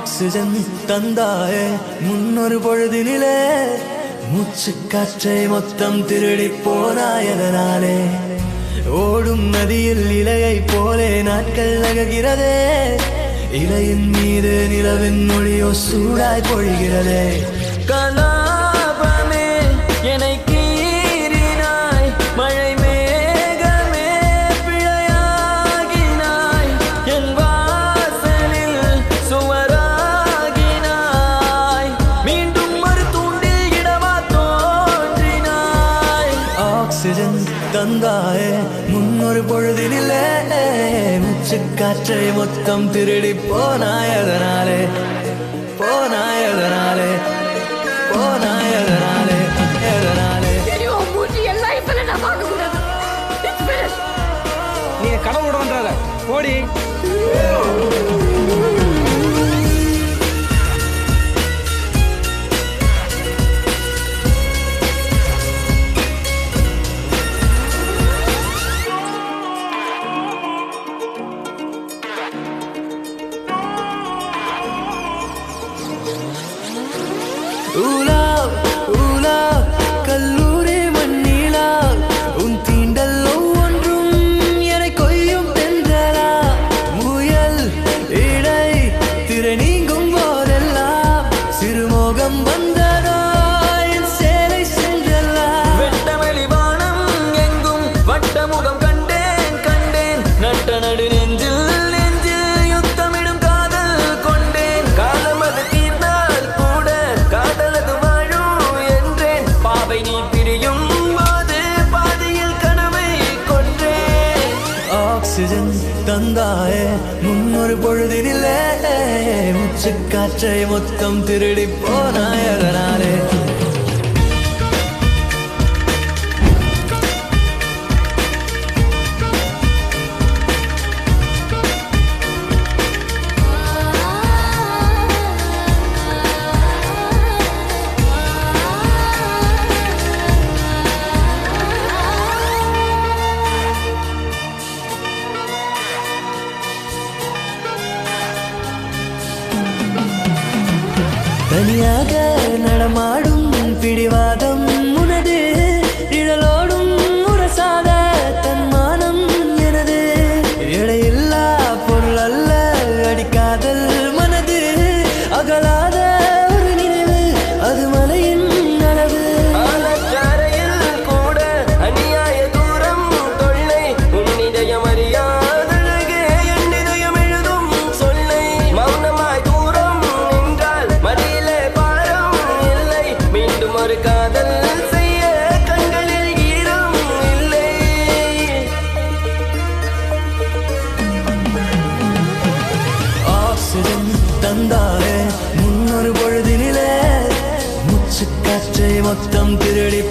oxygen தந்தாயே முன்னொரு பொழுதினிலே மூச்சு காற்றை மொத்தம் திருடி போனாயதனாலே ஓடும் நதியில் இலையை போலே நாட்கள் நகர்கிறதே இலையின் மீது நிலவின் மொழியோ சூடாய் பொழிகிறதே கலாபமே என்னை கீறினாய் மழை மேகமே பிழையாகினாய் என் வாசலில் சுவராகினாய் மீண்டும் ஒரு தூண்டில் இடமா தோன்றினாய் ஆக்சிஜன் தந்தாயே முன்னொரு பொழுதினிலே மூச்சு காற்றை மொத்தம் திருடி போனாயதனாலே போனாயதனாலே போனாயதனாலே எதனாலே நீங்க கடவுளோட பண்றாத ஓடி ஊலா ஊலா கல்லூரி மண்ணிலா உன் தீண்டல் ஒவ்வொன்றும் என்னை கொய்யும் தென்றலா முயல் இடை திரை நீங்கும் போதெல்லாம் சிறுமோகம் வந்ததோ என் சேலை சென்றல்லா வெட்டவெளி வானம் எங்கும் வட்டமுகம் கண்டேன் கண்டேன் நட்ட நடு நெஞ்சில் யுத்தமிடும் காதல் கொண்டேன் காலம் அது தீர்ந்தால் கூட காதலது வாழும் என்றேன் பாவை நீ பிரியும் போது பாதியில் கனவை கொன்றேன் ஆக்சிஜன் தந்தாயே முன்னொரு பொழுதினிலே மூச்சு காற்றை மொத்தம் திருடி போனாயதனாலே தனியாக நடமாடும் பிடிவாதம் உனது நிழலோடும் முரசாத தன்மானம் எனது எடையில்லா பொருள் அல்ல அடிக்காதல் மனது அகலாத ஒரு நினைவு அது மலையின் அளவு கூட அநியாய தூரம் தொல்லை உன்னிதயம் அறியாதழகே என் இதயம் எழுதும் சொல்லை மௌனமாய் தூரம் நின்றால் மடியிலே பாரம் இல்லை மீண்டும் ஒரு காதல் செய்ய கண்களில் ஈரம் இல்லை ஆக்சிஜன் தந்தாயே முன்னொரு பொழுதினிலே மூச்சு காற்றை மொத்தம் திருடி